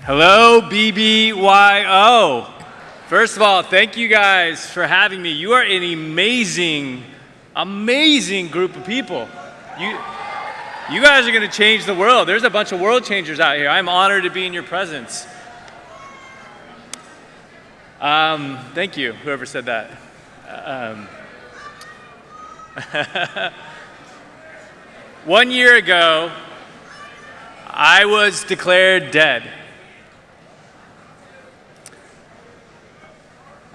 Hello, BBYO. First of all, thank you guys for having me. You are an amazing group of people. You guys are going to change the world. There's a bunch of world changers out here. I'm honored to be in your presence. Thank you, whoever said that. One year ago, I was declared dead.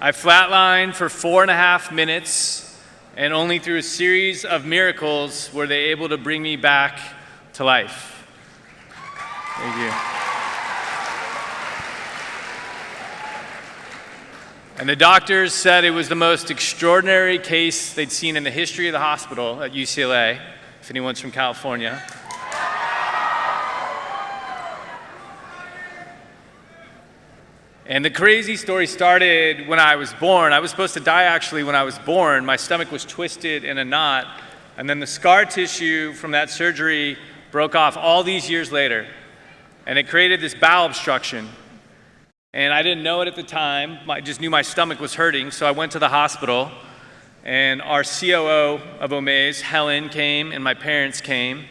I flatlined for 4.5 minutes, and only through a series of miracles were they able to bring me back to life. Thank you. And the doctors said it was the most extraordinary case they'd seen in the history of the hospital at UCLA, if anyone's from California. And the crazy story started when I was born. I was supposed to die actually when I was born. My stomach was twisted in a knot, and then the scar tissue from that surgery broke off all these years later, and it created this bowel obstruction. And I didn't know it at the time. I just knew my stomach was hurting, so I went to the hospital, and our COO of OMAZE, Helen, came, and my parents came,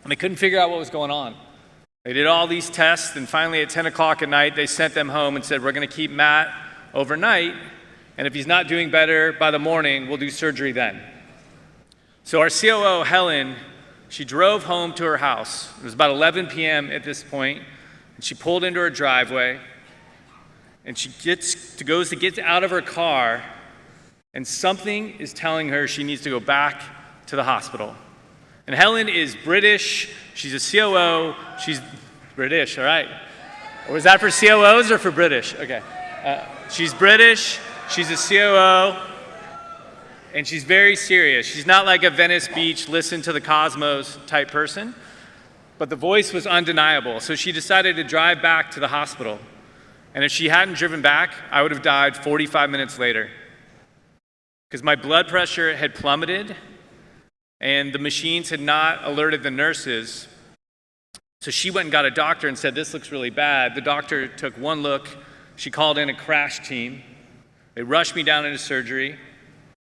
and they couldn't figure out what was going on. They did all these tests, and finally at 10 o'clock at night, they sent them home and said, we're going to keep Matt overnight, and if he's not doing better by the morning, we'll do surgery then. So our COO, Helen, she drove home to her house. It was about 11 p.m. at this point, and she pulled into her driveway, and she goes to get out of her car, and something is telling her she needs to go back to the hospital. And Helen is British. She's a COO. She's British, all right. Or was that for COOs or for British? Okay. She's British. She's a COO. And she's very serious. She's not like a Venice Beach, listen to the cosmos type person. But the voice was undeniable. So she decided to drive back to the hospital. And if she hadn't driven back, I would have died 45 minutes later. Because my blood pressure had plummeted, and the machines had not alerted the nurses. So she went and got a doctor and said, this looks really bad. The doctor took one look. She called in a crash team. They rushed me down into surgery.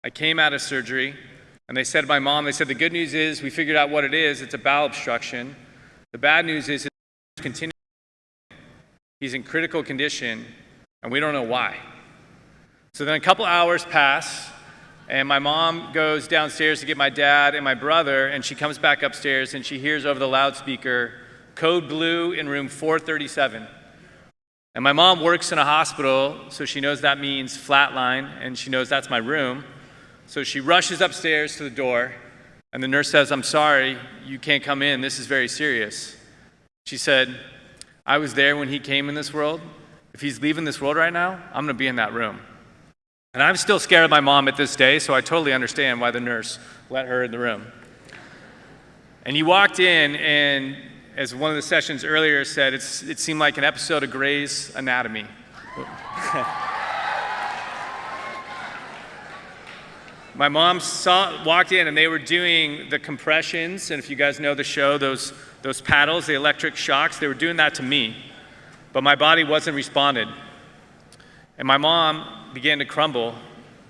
I came out of surgery, and they said to my mom, they said, the good news is we figured out what it is. It's a bowel obstruction. The bad news is it's continuing. He's in critical condition, and we don't know why. So then a couple hours pass, and my mom goes downstairs to get my dad and my brother, and she comes back upstairs, and she hears over the loudspeaker, code blue in room 437. And my mom works in a hospital, so she knows that means flatline, and she knows that's my room. So she rushes upstairs to the door, and the nurse says, I'm sorry, you can't come in, this is very serious. She said, I was there when he came in this world. If he's leaving this world right now, I'm gonna be in that room. And I'm still scared of my mom at this day, so I totally understand why the nurse let her in the room. And you walked in, and as one of the sessions earlier said, it seemed like an episode of Grey's Anatomy. My mom walked in, and they were doing the compressions, and if you guys know the show, those paddles, the electric shocks, they were doing that to me, but my body wasn't responding. And my mom began to crumble.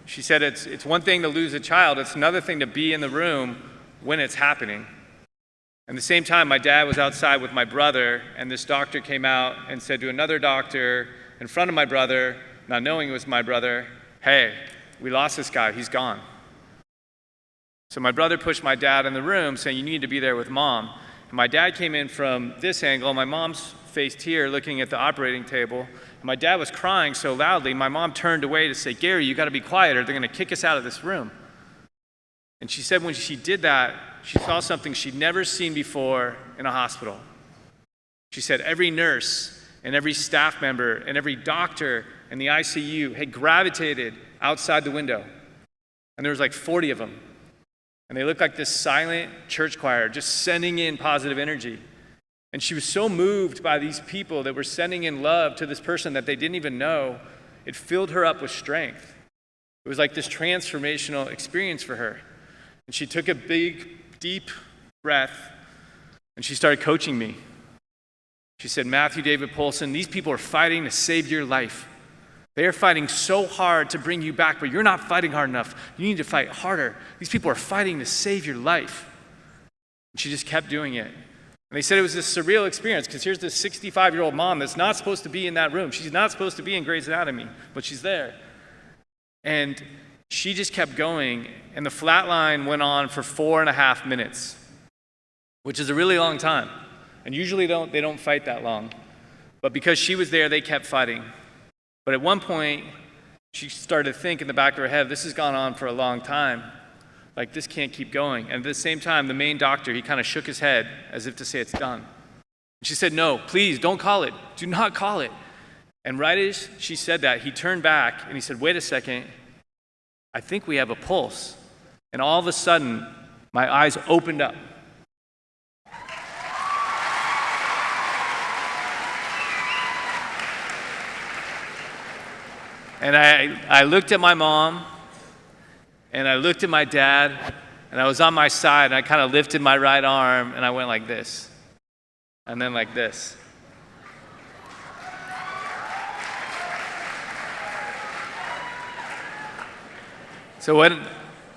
She said, it's one thing to lose a child, it's another thing to be in the room when it's happening. At the same time, my dad was outside with my brother, and this doctor came out and said to another doctor in front of my brother, not knowing it was my brother, hey, we lost this guy, he's gone. So my brother pushed my dad in the room saying, you need to be there with mom. And my dad came in from this angle, my mom's faced here looking at the operating table. And my dad was crying so loudly, my mom turned away to say, Gary, you gotta be quiet or they're gonna kick us out of this room. And she said when she did that, she saw something she'd never seen before in a hospital. She said every nurse and every staff member and every doctor in the ICU had gravitated outside the window. And there was like 40 of them. And they looked like this silent church choir just sending in positive energy. And she was so moved by these people that were sending in love to this person that they didn't even know. It filled her up with strength. It was like this transformational experience for her. And she took a big, deep breath, and she started coaching me. She said, Matthew David Pohlson, these people are fighting to save your life. They are fighting so hard to bring you back, but you're not fighting hard enough. You need to fight harder. These people are fighting to save your life. And she just kept doing it. And they said it was this surreal experience because here's this 65-year-old mom that's not supposed to be in that room. She's not supposed to be in Grey's Anatomy, but she's there. And she just kept going, and the flatline went on for 4.5 minutes, which is a really long time. And usually they don't fight that long. But because she was there, they kept fighting. But at one point, she started to think in the back of her head, this has gone on for a long time. Like, this can't keep going. And at the same time, the main doctor, he kind of shook his head as if to say it's done. And she said, no, please, don't call it. Do not call it. And right as she said that, he turned back and he said, wait a second, I think we have a pulse. And all of a sudden, my eyes opened up. And I looked at my mom, and I looked at my dad, and I was on my side, and I kind of lifted my right arm, and I went like this, and then like this. So when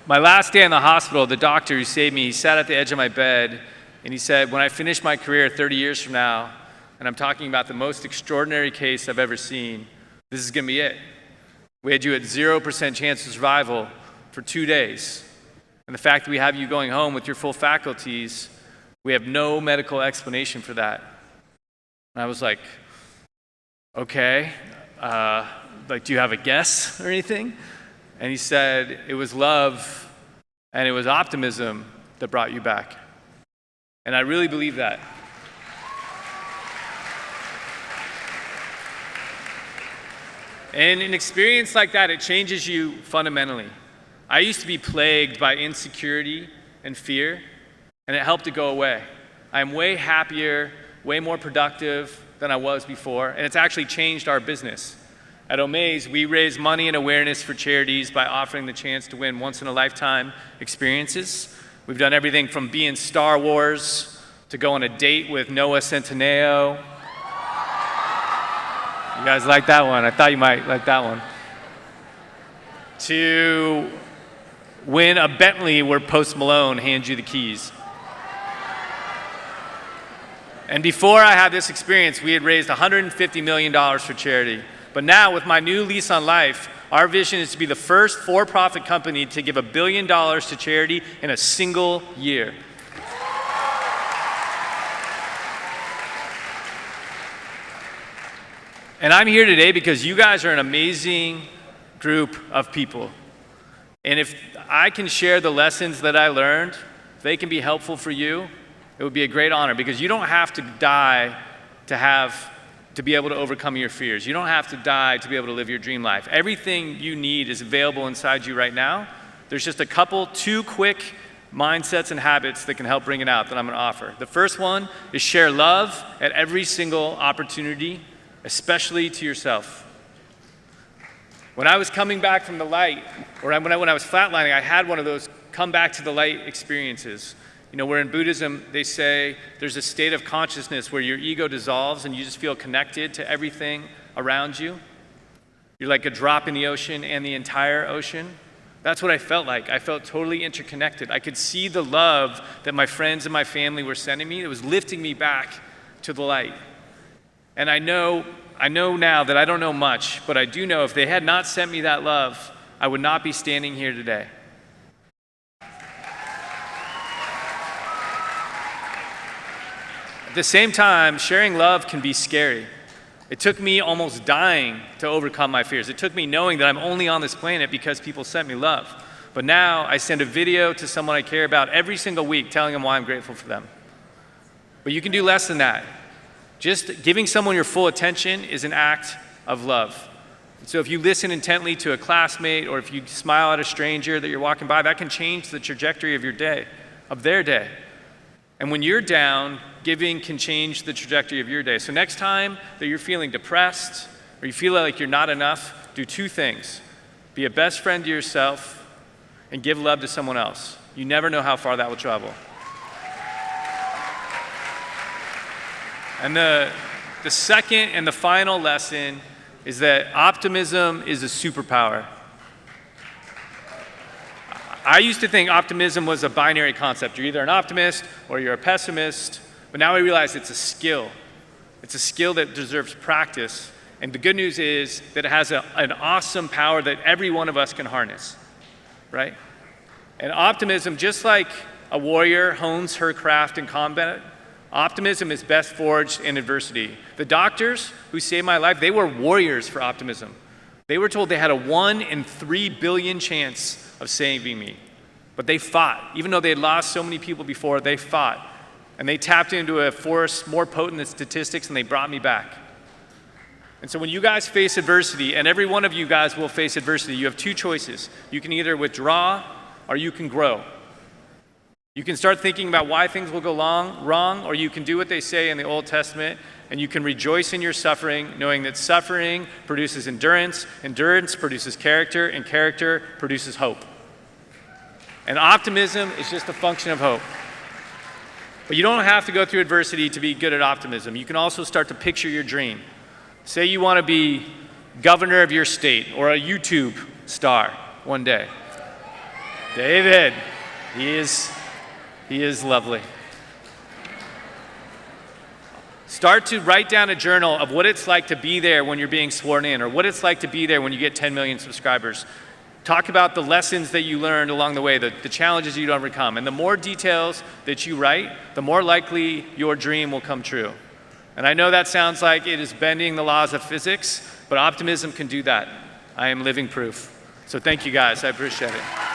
my last day in the hospital, the doctor who saved me, he sat at the edge of my bed, and he said, when I finish my career 30 years from now, and I'm talking about the most extraordinary case I've ever seen, this is going to be it. We had you at 0% chance of survival for 2 days. And the fact that we have you going home with your full faculties, we have no medical explanation for that. And I was like, okay, do you have a guess or anything? And he said, it was love and it was optimism that brought you back. And I really believe that. And an experience like that, it changes you fundamentally. I used to be plagued by insecurity and fear, and it helped to go away. I'm way happier, way more productive than I was before, and it's actually changed our business. At OMAZE, we raise money and awareness for charities by offering the chance to win once-in-a-lifetime experiences. We've done everything from be in Star Wars to go on a date with Noah Centineo. You guys like that one? I thought you might like that one. To win a Bentley where Post Malone hands you the keys. And before I had this experience, we had raised $150 million for charity. But now, with my new lease on life, our vision is to be the first for-profit company to give $1 billion to charity in a single year. And I'm here today because you guys are an amazing group of people. And if I can share the lessons that I learned, if they can be helpful for you, it would be a great honor because you don't have to die to be able to overcome your fears. You don't have to die to be able to live your dream life. Everything you need is available inside you right now. There's just two quick mindsets and habits that can help bring it out that I'm going to offer. The first one is share love at every single opportunity, especially to yourself. When I was coming back from the light, or when I was flatlining, I had one of those come back to the light experiences. You know, where in Buddhism, they say there's a state of consciousness where your ego dissolves and you just feel connected to everything around you. You're like a drop in the ocean and the entire ocean. That's what I felt like. I felt totally interconnected. I could see the love that my friends and my family were sending me. It was lifting me back to the light. And I know now that I don't know much, but I do know if they had not sent me that love, I would not be standing here today. At the same time, sharing love can be scary. It took me almost dying to overcome my fears. It took me knowing that I'm only on this planet because people sent me love. But now I send a video to someone I care about every single week telling them why I'm grateful for them. But you can do less than that. Just giving someone your full attention is an act of love. So if you listen intently to a classmate or if you smile at a stranger that you're walking by, that can change the trajectory of your day, of their day. And when you're down, giving can change the trajectory of your day. So next time that you're feeling depressed or you feel like you're not enough, do two things. Be a best friend to yourself and give love to someone else. You never know how far that will travel. And The second and the final lesson is that optimism is a superpower. I used to think optimism was a binary concept. You're either an optimist or you're a pessimist, but now I realize it's a skill. It's a skill that deserves practice. And the good news is that it has an awesome power that every one of us can harness, right? And optimism, just like a warrior hones her craft in combat, optimism is best forged in adversity. The doctors who saved my life, they were warriors for optimism. They were told they had a 1 in 3 billion chance of saving me. But they fought. Even though they had lost so many people before, they fought. And they tapped into a force more potent than statistics, and they brought me back. And so when you guys face adversity, and every one of you guys will face adversity, you have two choices. You can either withdraw or you can grow. You can start thinking about why things will go wrong, or you can do what they say in the Old Testament, and you can rejoice in your suffering, knowing that suffering produces endurance, endurance produces character, and character produces hope. And optimism is just a function of hope. But you don't have to go through adversity to be good at optimism. You can also start to picture your dream. Say you want to be governor of your state or a YouTube star one day. David, he is lovely. Start to write down a journal of what it's like to be there when you're being sworn in, or what it's like to be there when you get 10 million subscribers. Talk about the lessons that you learned along the way, the challenges you'd overcome. And the more details that you write, the more likely your dream will come true. And I know that sounds like it is bending the laws of physics, but optimism can do that. I am living proof. So thank you guys, I appreciate it.